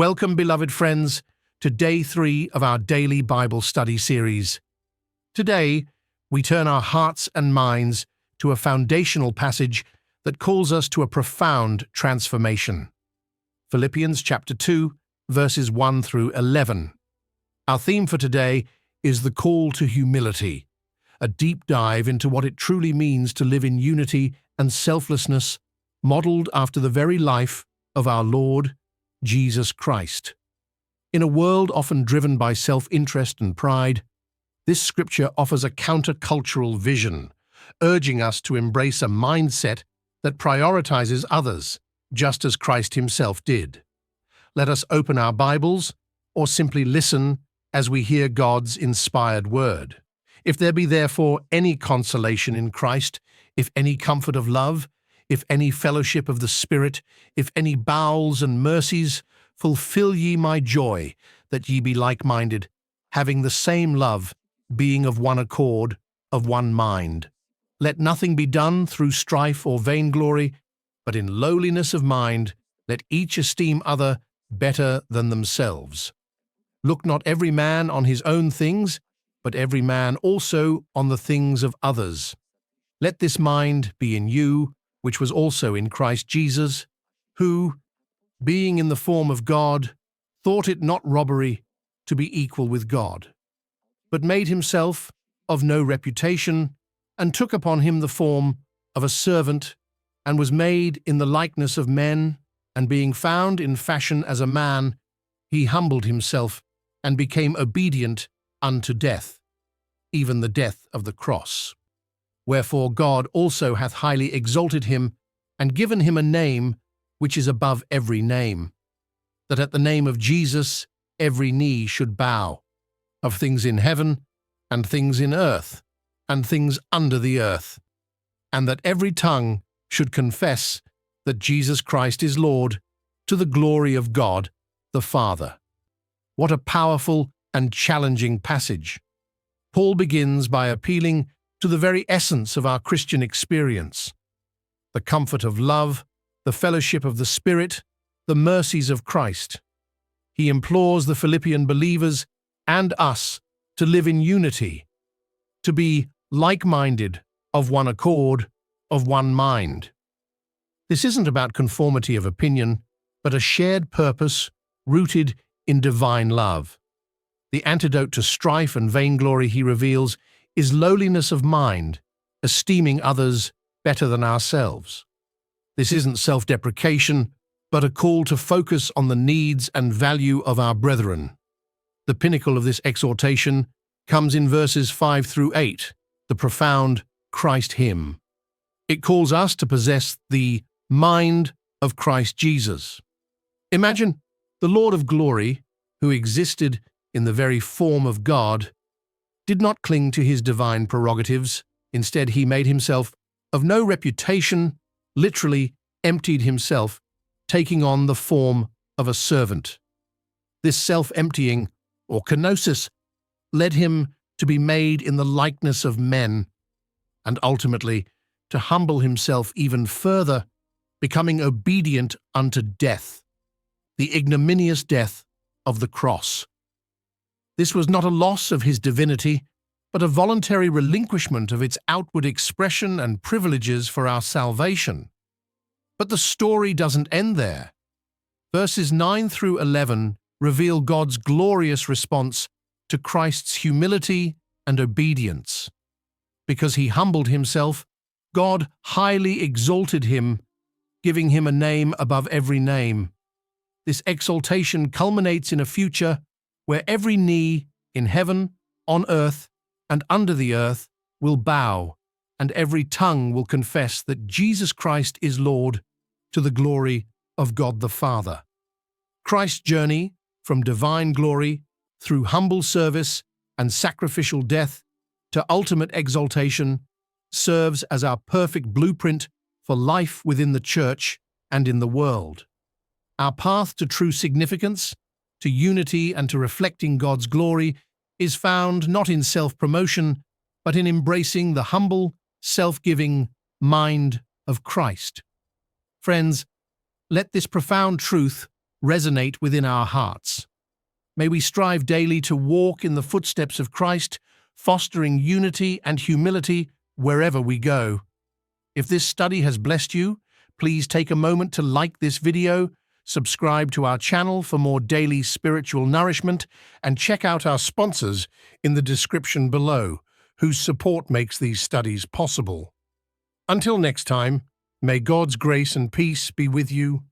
Welcome, beloved friends, to Day 3 of our daily Bible study series. Today, we turn our hearts and minds to a foundational passage that calls us to a profound transformation. Philippians chapter 2, verses 1 through 11. Our theme for today is the call to humility, a deep dive into what it truly means to live in unity and selflessness, modeled after the very life of our Lord Jesus Christ. In a world often driven by self-interest and pride, this scripture offers a countercultural vision, urging us to embrace a mindset that prioritizes others, just as Christ himself did. Let us open our Bibles, or simply listen as we hear God's inspired word. If there be therefore any consolation in Christ, if any comfort of love, if any fellowship of the Spirit, if any bowels and mercies, fulfill ye my joy, that ye be like-minded, having the same love, being of one accord, of one mind. Let nothing be done through strife or vainglory, but in lowliness of mind, let each esteem other better than themselves. Look not every man on his own things, but every man also on the things of others. Let this mind be in you, which was also in Christ Jesus, who, being in the form of God, thought it not robbery to be equal with God, but made himself of no reputation, and took upon him the form of a servant, and was made in the likeness of men, and being found in fashion as a man, he humbled himself, and became obedient unto death, even the death of the cross. Wherefore God also hath highly exalted him, and given him a name which is above every name, that at the name of Jesus every knee should bow, of things in heaven, and things in earth, and things under the earth, and that every tongue should confess that Jesus Christ is Lord, to the glory of God the Father. What a powerful and challenging passage. Paul begins by appealing to the very essence of our Christian experience: the comfort of love, the fellowship of the Spirit, the mercies of Christ. He implores the Philippian believers and us to live in unity, to be like-minded, of one accord, of one mind. This isn't about conformity of opinion, but a shared purpose rooted in divine love. The antidote to strife and vainglory, he reveals, is lowliness of mind, esteeming others better than ourselves. This isn't self-deprecation, but a call to focus on the needs and value of our brethren. The pinnacle of this exhortation comes in verses 5 through 8, the profound Christ hymn. It calls us to possess the mind of Christ Jesus. Imagine the Lord of glory, who existed in the very form of God, did not cling to his divine prerogatives. Instead, he made himself of no reputation, literally emptied himself, taking on the form of a servant. This self-emptying, or kenosis, led him to be made in the likeness of men, and ultimately to humble himself even further, becoming obedient unto death, the ignominious death of the cross. This was not a loss of his divinity, but a voluntary relinquishment of its outward expression and privileges for our salvation. But the story doesn't end there. Verses 9 through 11 reveal God's glorious response to Christ's humility and obedience. Because he humbled himself, God highly exalted him, giving him a name above every name. This exaltation culminates in a future where every knee in heaven, on earth, and under the earth will bow, and every tongue will confess that Jesus Christ is Lord, to the glory of God the Father. Christ's journey from divine glory through humble service and sacrificial death to ultimate exaltation serves as our perfect blueprint for life within the church and in the world. Our path to true significance, to unity and to reflecting God's glory is found not in self-promotion, but in embracing the humble, self-giving mind of Christ. Friends, let this profound truth resonate within our hearts. May we strive daily to walk in the footsteps of Christ, fostering unity and humility wherever we go. If this study has blessed you, please take a moment to like this video, subscribe to our channel for more daily spiritual nourishment, and check out our sponsors in the description below, whose support makes these studies possible. Until next time, may God's grace and peace be with you